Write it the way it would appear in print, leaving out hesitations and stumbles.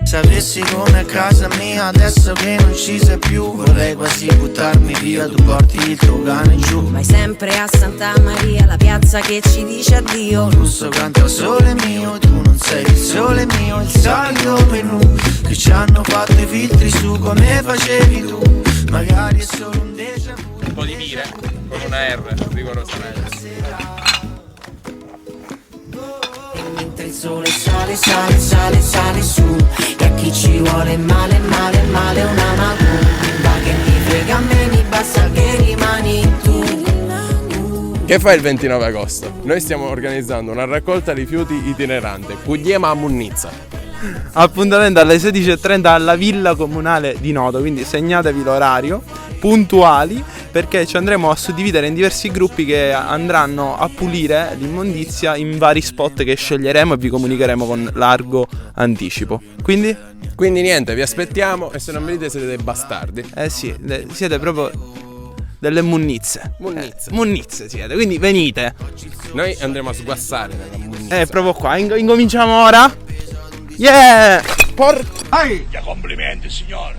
Se avessi come a casa mia adesso che non ci sei più, vorrei quasi buttarmi via, tu porti il tuo cane giù. Vai sempre a Santa Maria, la piazza che ci dice addio. Il russo canta il sole mio, tu non sei il sole mio. Il solito menù che ci hanno fatto i filtri su come facevi tu. Magari è solo un déjà vu. Un po' di mire, con una R, rigorosamente. Mentre il sole sale, sale, sale, sale su. E a chi ci vuole male, male, male una macumba. Che mi frega a me, mi basta che rimani tu. Che fai il 29 agosto? Noi stiamo organizzando una raccolta rifiuti itinerante. Pugliema a Munnizza. Appuntamento alle 16:30 alla Villa Comunale di Noto, quindi segnatevi l'orario, puntuali, perché ci andremo a suddividere in diversi gruppi che andranno a pulire l'immondizia in vari spot che sceglieremo e vi comunicheremo con largo anticipo. Quindi Niente, vi aspettiamo e se non venite siete dei bastardi. sì, siete proprio delle munnizze. Munnizze siete, quindi venite. Noi andremo a sguassare nella Munnizza. Proprio qua, incominciamo ora. Yeah! Complimenti signore.